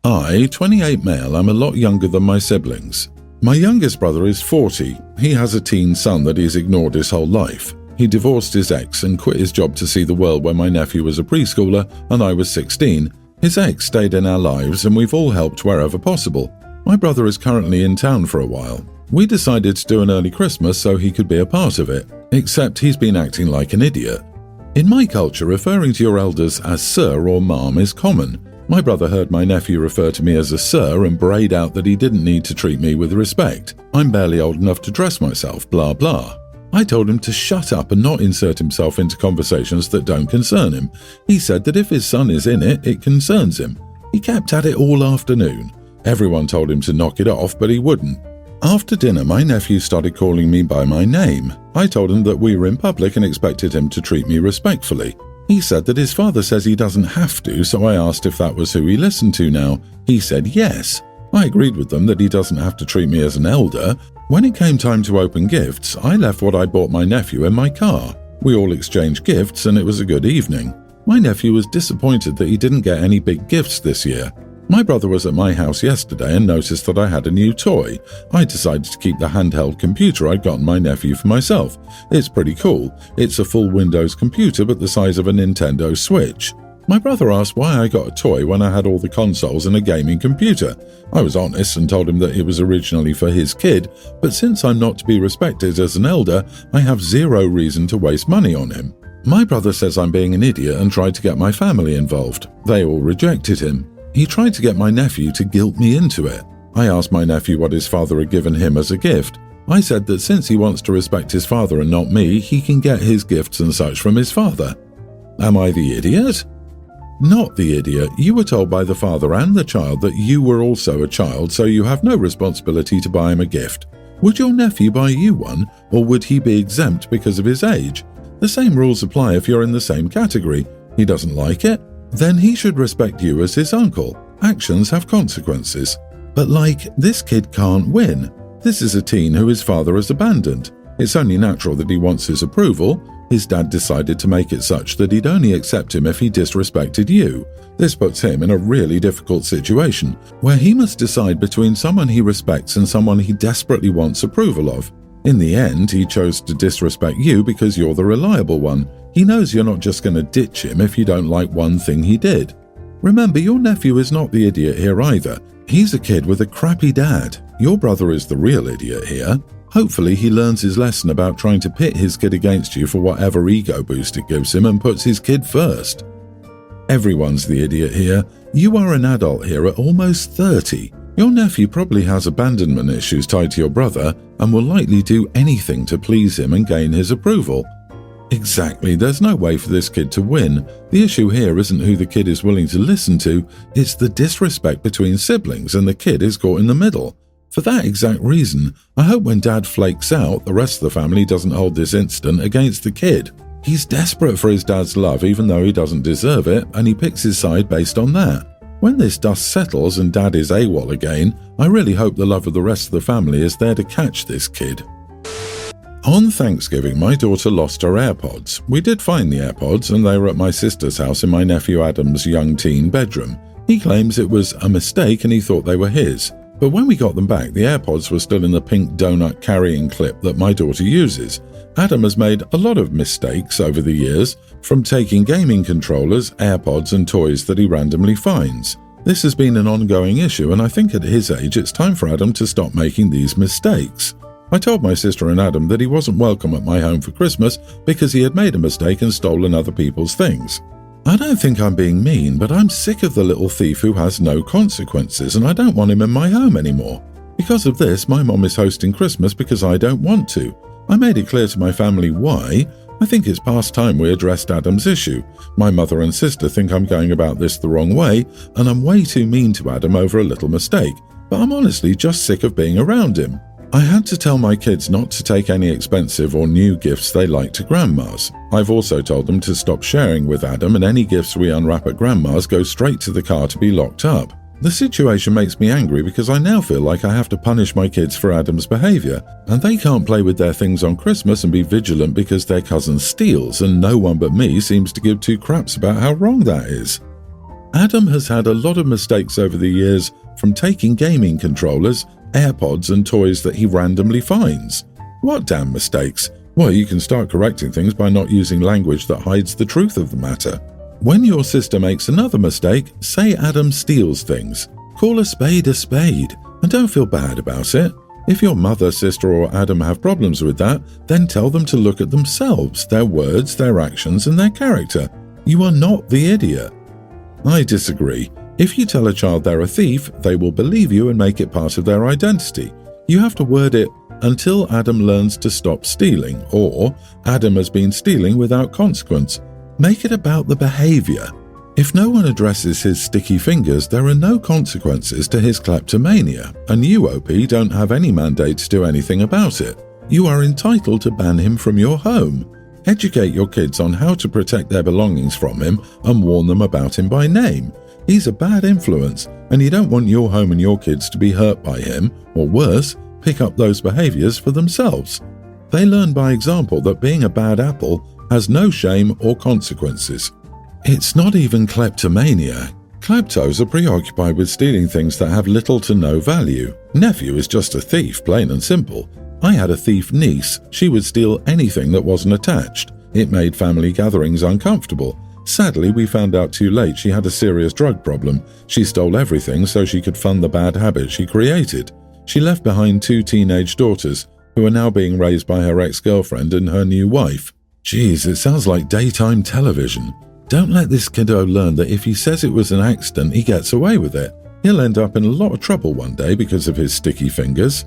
I, 28 male, am a lot younger than my siblings. My youngest brother is 40. He has a teen son that he's ignored his whole life. He divorced his ex and quit his job to see the world when my nephew was a preschooler and I was 16. His ex stayed in our lives and we've all helped wherever possible. My brother is currently in town for a while. We decided to do an early Christmas so he could be a part of it, except he's been acting like an idiot. In my culture, referring to your elders as sir or ma'am is common. My brother heard my nephew refer to me as a sir and brayed out that he didn't need to treat me with respect. I'm barely old enough to dress myself, blah blah. I told him to shut up and not insert himself into conversations that don't concern him. He said that if his son is in it, it concerns him. He kept at it all afternoon. Everyone told him to knock it off, but he wouldn't. After dinner, my nephew started calling me by my name. I told him that we were in public and expected him to treat me respectfully. He said that his father says he doesn't have to, so I asked if that was who he listened to now. He said yes. I agreed with them that he doesn't have to treat me as an elder. When it came time to open gifts, I left what I bought my nephew in my car. We all exchanged gifts and it was a good evening. My nephew was disappointed that he didn't get any big gifts this year. My brother was at my house yesterday and noticed that I had a new toy. I decided to keep the handheld computer I'd gotten my nephew for myself. It's pretty cool. It's a full Windows computer but the size of a Nintendo Switch. My brother asked why I got a toy when I had all the consoles and a gaming computer. I was honest and told him that it was originally for his kid, but since I'm not to be respected as an elder, I have zero reason to waste money on him. My brother says I'm being an idiot and tried to get my family involved. They all rejected him. He tried to get my nephew to guilt me into it. I asked my nephew what his father had given him as a gift. I said that since he wants to respect his father and not me, he can get his gifts and such from his father. Am I the idiot? Not the idiot. You were told by the father and the child that you were also a child, so you have no responsibility to buy him a gift. Would your nephew buy you one, or would he be exempt because of his age? The same rules apply if you're in the same category. He doesn't like it? Then he should respect you as his uncle. Actions have consequences. But this kid can't win. This is a teen who his father has abandoned. It's only natural that he wants his approval. His dad decided to make it such that he'd only accept him if he disrespected you. This puts him in a really difficult situation, where he must decide between someone he respects and someone he desperately wants approval of. In the end, he chose to disrespect you because you're the reliable one. He knows you're not just going to ditch him if you don't like one thing he did. Remember, your nephew is not the idiot here either. He's a kid with a crappy dad. Your brother is the real idiot here. Hopefully he learns his lesson about trying to pit his kid against you for whatever ego boost it gives him and puts his kid first. Everyone's the idiot here. You are an adult here at almost 30. Your nephew probably has abandonment issues tied to your brother and will likely do anything to please him and gain his approval. Exactly, there's no way for this kid to win. The issue here isn't who the kid is willing to listen to, it's the disrespect between siblings and the kid is caught in the middle. For that exact reason, I hope when Dad flakes out, the rest of the family doesn't hold this incident against the kid. He's desperate for his dad's love even though he doesn't deserve it, and he picks his side based on that. When this dust settles and Dad is AWOL again, I really hope the love of the rest of the family is there to catch this kid. On Thanksgiving, my daughter lost her AirPods. We did find the AirPods and they were at my sister's house in my nephew Adam's young teen bedroom. He claims it was a mistake and he thought they were his. But when we got them back, the AirPods were still in the pink donut carrying clip that my daughter uses. Adam has made a lot of mistakes over the years, from taking gaming controllers, AirPods and toys that he randomly finds. This has been an ongoing issue and I think at his age it's time for Adam to stop making these mistakes. I told my sister and Adam that he wasn't welcome at my home for Christmas because he had made a mistake and stolen other people's things. I don't think I'm being mean, but I'm sick of the little thief who has no consequences and I don't want him in my home anymore. Because of this, my mom is hosting Christmas because I don't want to. I made it clear to my family why. I think it's past time we addressed Adam's issue. My mother and sister think I'm going about this the wrong way and I'm way too mean to Adam over a little mistake, but I'm honestly just sick of being around him. I had to tell my kids not to take any expensive or new gifts they like to Grandma's. I've also told them to stop sharing with Adam and any gifts we unwrap at Grandma's go straight to the car to be locked up. The situation makes me angry because I now feel like I have to punish my kids for Adam's behavior, and they can't play with their things on Christmas and be vigilant because their cousin steals and no one but me seems to give two craps about how wrong that is. Adam has had a lot of mistakes over the years, from taking gaming controllers, AirPods and toys that he randomly finds. What damn mistakes? Well, you can start correcting things by not using language that hides the truth of the matter. When your sister makes another mistake, say Adam steals things. Call a spade, and don't feel bad about it. If your mother, sister or Adam have problems with that, then tell them to look at themselves, their words, their actions and their character. You are not the idiot. I disagree. If you tell a child they're a thief, they will believe you and make it part of their identity. You have to word it, until Adam learns to stop stealing, or Adam has been stealing without consequence. Make it about the behavior. If no one addresses his sticky fingers, there are no consequences to his kleptomania, and you, OP, don't have any mandate to do anything about it. You are entitled to ban him from your home. Educate your kids on how to protect their belongings from him and warn them about him by name. He's a bad influence, and you don't want your home and your kids to be hurt by him, or worse, pick up those behaviors for themselves. They learn by example that being a bad apple has no shame or consequences. It's not even kleptomania. Kleptos are preoccupied with stealing things that have little to no value. Nephew is just a thief, plain and simple. I had a thief niece. She would steal anything that wasn't attached. It made family gatherings uncomfortable. Sadly, we found out too late she had a serious drug problem. She stole everything so she could fund the bad habits she created. She left behind 2 teenage daughters, who are now being raised by her ex-girlfriend and her new wife. Geez, it sounds like daytime television. Don't let this kiddo learn that if he says it was an accident, he gets away with it. He'll end up in a lot of trouble one day because of his sticky fingers.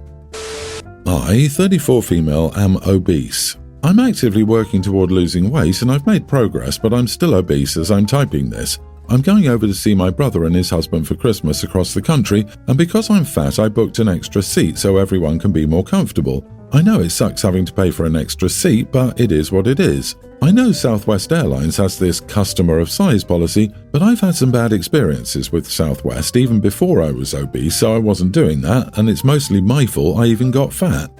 I, 34 female, am obese. I'm actively working toward losing weight and I've made progress, but I'm still obese as I'm typing this. I'm going over to see my brother and his husband for Christmas across the country, and because I'm fat, I booked an extra seat so everyone can be more comfortable. I know it sucks having to pay for an extra seat, but it is what it is. I know Southwest Airlines has this customer of size policy, but I've had some bad experiences with Southwest even before I was obese, so I wasn't doing that, and it's mostly my fault I even got fat.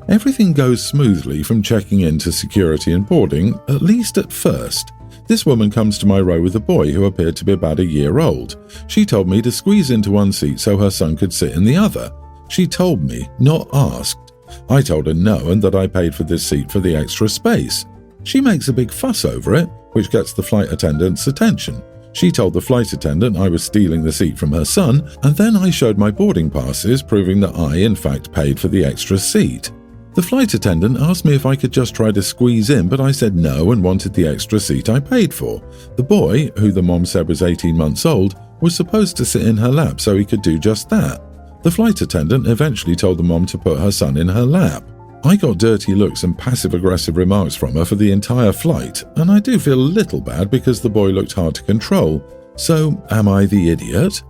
Everything goes smoothly from checking in to security and boarding, at least at first. This woman comes to my row with a boy who appeared to be about a year old. She told me to squeeze into one seat so her son could sit in the other. She told me, not asked. I told her no and that I paid for this seat for the extra space. She makes a big fuss over it, which gets the flight attendant's attention. She told the flight attendant I was stealing the seat from her son, and then I showed my boarding passes proving that I, in fact, paid for the extra seat. The flight attendant asked me if I could just try to squeeze in, but I said no and wanted the extra seat I paid for. The boy, who the mom said was 18 months old, was supposed to sit in her lap so he could do just that. The flight attendant eventually told the mom to put her son in her lap. I got dirty looks and passive-aggressive remarks from her for the entire flight, and I do feel a little bad because the boy looked hard to control. So, am I the idiot?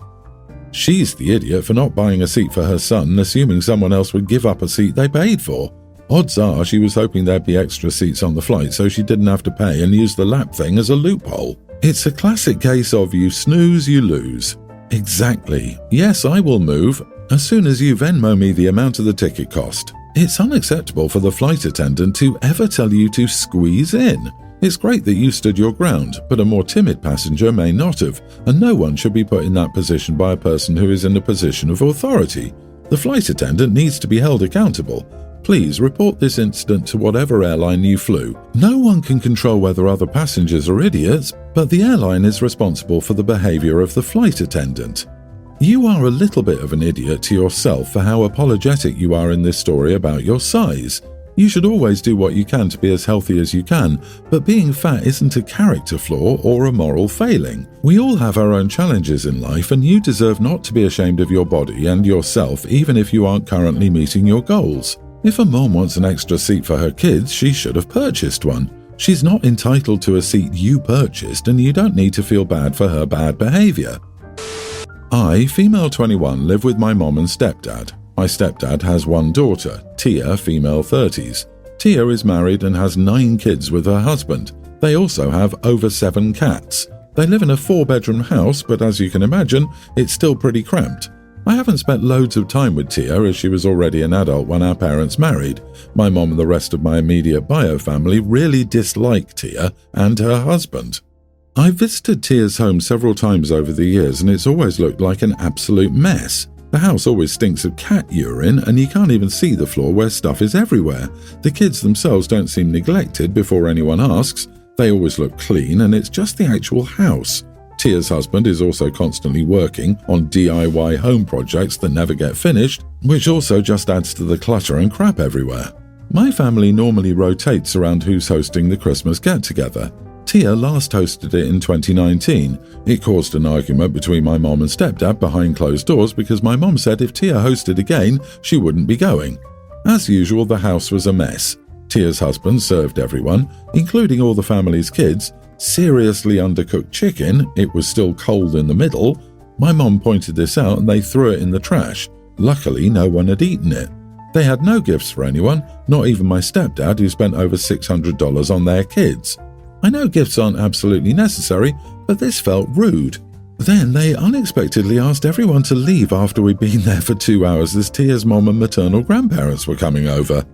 She's the idiot for not buying a seat for her son, assuming someone else would give up a seat they paid for. Odds are she was hoping there'd be extra seats on the flight so she didn't have to pay and use the lap thing as a loophole. It's a classic case of you snooze, you lose. Exactly. Yes, I will move, as soon as you Venmo me the amount of the ticket cost. It's unacceptable for the flight attendant to ever tell you to squeeze in. It's great that you stood your ground, but a more timid passenger may not have, and no one should be put in that position by a person who is in a position of authority. The flight attendant needs to be held accountable. Please report this incident to whatever airline you flew. No one can control whether other passengers are idiots, but the airline is responsible for the behavior of the flight attendant. You are a little bit of an idiot to yourself for how apologetic you are in this story about your size. You should always do what you can to be as healthy as you can, but being fat isn't a character flaw or a moral failing. We all have our own challenges in life, and you deserve not to be ashamed of your body and yourself even if you aren't currently meeting your goals. If a mom wants an extra seat for her kids, she should have purchased one. She's not entitled to a seat you purchased, and you don't need to feel bad for her bad behavior. I, female 21, live with my mom and stepdad. My stepdad has one daughter, Tia, female 30s. Tia is married and has 9 kids with her husband. They also have over 7 cats. They live in a 4-bedroom house, but as you can imagine, it's still pretty cramped. I haven't spent loads of time with Tia as she was already an adult when our parents married. My mom and the rest of my immediate bio family really dislike Tia and her husband. I've visited Tia's home several times over the years and it's always looked like an absolute mess. The house always stinks of cat urine and you can't even see the floor where stuff is everywhere. The kids themselves don't seem neglected before anyone asks. They always look clean and it's just the actual house. Tia's husband is also constantly working on DIY home projects that never get finished, which also just adds to the clutter and crap everywhere. My family normally rotates around who's hosting the Christmas get-together. Tia last hosted it in 2019. It caused an argument between my mom and stepdad behind closed doors because my mom said if Tia hosted again, she wouldn't be going. As usual, the house was a mess. Tia's husband served everyone, including all the family's kids, seriously undercooked chicken. It was still cold in the middle. My mom pointed this out and they threw it in the trash. Luckily, no one had eaten it. They had no gifts for anyone, not even my stepdad who spent over $600 on their kids. I know gifts aren't absolutely necessary, but this felt rude. Then they unexpectedly asked everyone to leave after we'd been there for 2 hours as Tia's mom and maternal grandparents were coming over.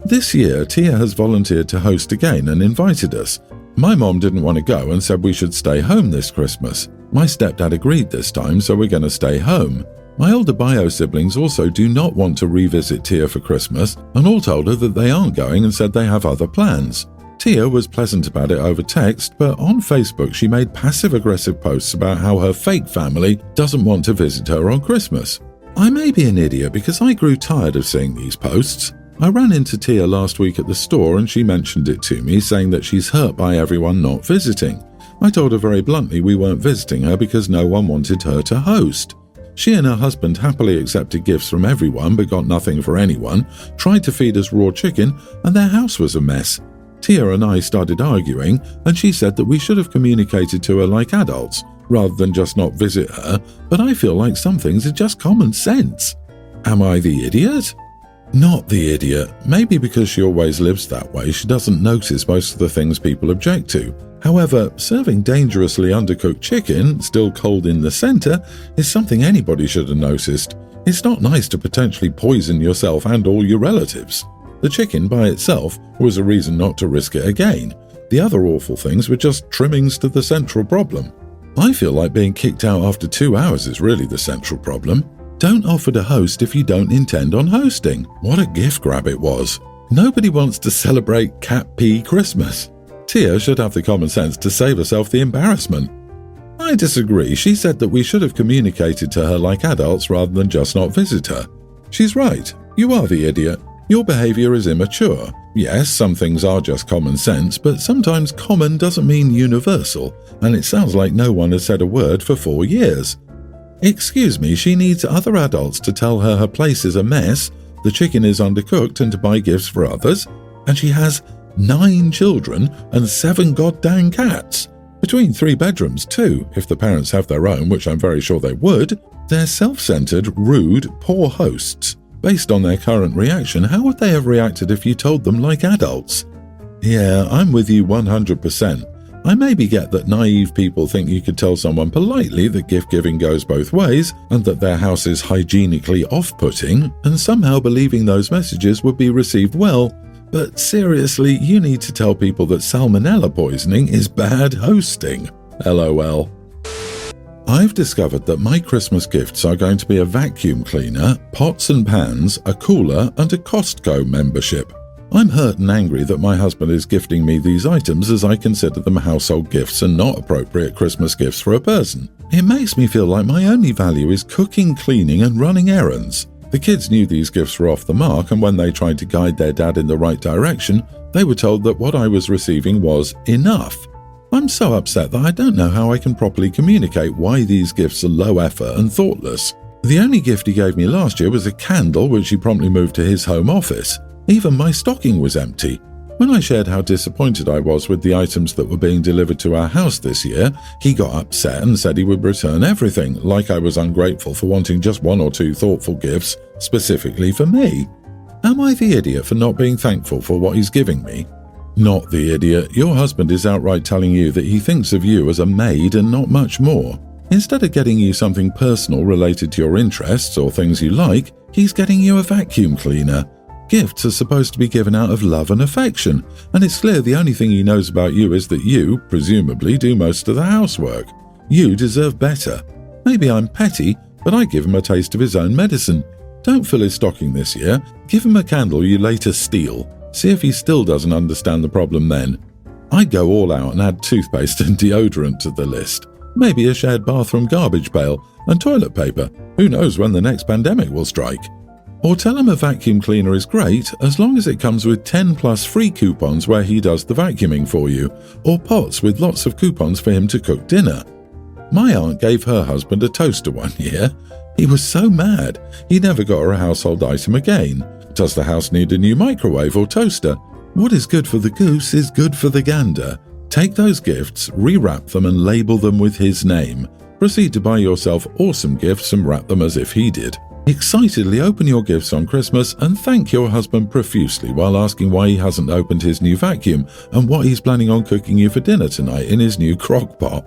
This year, Tia has volunteered to host again and invited us. My mom didn't want to go and said we should stay home this Christmas. My stepdad agreed this time, so we're going to stay home. My older bio siblings also do not want to revisit Tia for Christmas and all told her that they aren't going and said they have other plans. Tia was pleasant about it over text, but on Facebook she made passive-aggressive posts about how her fake family doesn't want to visit her on Christmas. I may be an idiot because I grew tired of seeing these posts. I ran into Tia last week at the store and she mentioned it to me, saying that she's hurt by everyone not visiting. I told her very bluntly we weren't visiting her because no one wanted her to host. She and her husband happily accepted gifts from everyone but got nothing for anyone, tried to feed us raw chicken, and their house was a mess. Tia and I started arguing, and she said that we should have communicated to her like adults, rather than just not visit her, but I feel like some things are just common sense. Am I the idiot? Not the idiot. Maybe because she always lives that way, she doesn't notice most of the things people object to. However, serving dangerously undercooked chicken, still cold in the center, is something anybody should have noticed. It's not nice to potentially poison yourself and all your relatives. The chicken by itself was a reason not to risk it again. The other awful things were just trimmings to the central problem. I feel like being kicked out after 2 hours is really the central problem. Don't offer to host if you don't intend on hosting. What a gift grab it was. Nobody wants to celebrate cat pee Christmas. Tia should have the common sense to save herself the embarrassment. I disagree. She said that we should have communicated to her like adults rather than just not visit her. She's right. You are the idiot. Your behavior is immature. Yes, some things are just common sense, but sometimes common doesn't mean universal, and it sounds like no one has said a word for 4 years. Excuse me, she needs other adults to tell her her place is a mess, the chicken is undercooked, and to buy gifts for others, and she has 9 children and 7 goddamn cats. Between 3 bedrooms too, if the parents have their own, which I'm very sure they would. They're self-centered, rude, poor hosts. Based on their current reaction, how would they have reacted if you told them like adults? Yeah, I'm with you 100%. I maybe get that naive people think you could tell someone politely that gift-giving goes both ways and that their house is hygienically off-putting, and somehow believing those messages would be received well. But seriously, you need to tell people that salmonella poisoning is bad hosting. LOL. I've discovered that my Christmas gifts are going to be a vacuum cleaner, pots and pans, a cooler, and a Costco membership. I'm hurt and angry that my husband is gifting me these items as I consider them household gifts and not appropriate Christmas gifts for a person. It makes me feel like my only value is cooking, cleaning, and running errands. The kids knew these gifts were off the mark, and when they tried to guide their dad in the right direction, they were told that what I was receiving was enough. I'm so upset that I don't know how I can properly communicate why these gifts are low effort and thoughtless. The only gift he gave me last year was a candle, which he promptly moved to his home office. Even my stocking was empty. When I shared how disappointed I was with the items that were being delivered to our house this year, he got upset and said he would return everything, like I was ungrateful for wanting just 1 or 2 thoughtful gifts specifically for me. Am I the idiot for not being thankful for what he's giving me? Not the idiot. Your husband is outright telling you that he thinks of you as a maid and not much more. Instead of getting you something personal related to your interests or things you like, he's getting you a vacuum cleaner. Gifts are supposed to be given out of love and affection, and it's clear the only thing he knows about you is that you, presumably, do most of the housework. You deserve better. Maybe I'm petty, but I give him a taste of his own medicine. Don't fill his stocking this year. Give him a candle you later steal. See if he still doesn't understand the problem then. I'd go all out and add toothpaste and deodorant to the list. Maybe a shared bathroom garbage pail and toilet paper. Who knows when the next pandemic will strike? Or tell him a vacuum cleaner is great as long as it comes with 10 plus free coupons where he does the vacuuming for you, or pots with lots of coupons for him to cook dinner. My aunt gave her husband a toaster one year. He was so mad, he never got her a household item again. Does the house need a new microwave or toaster? What is good for the goose is good for the gander. Take those gifts, rewrap them and label them with his name. Proceed to buy yourself awesome gifts and wrap them as if he did. Excitedly open your gifts on Christmas and thank your husband profusely while asking why he hasn't opened his new vacuum and what he's planning on cooking you for dinner tonight in his new crock pot.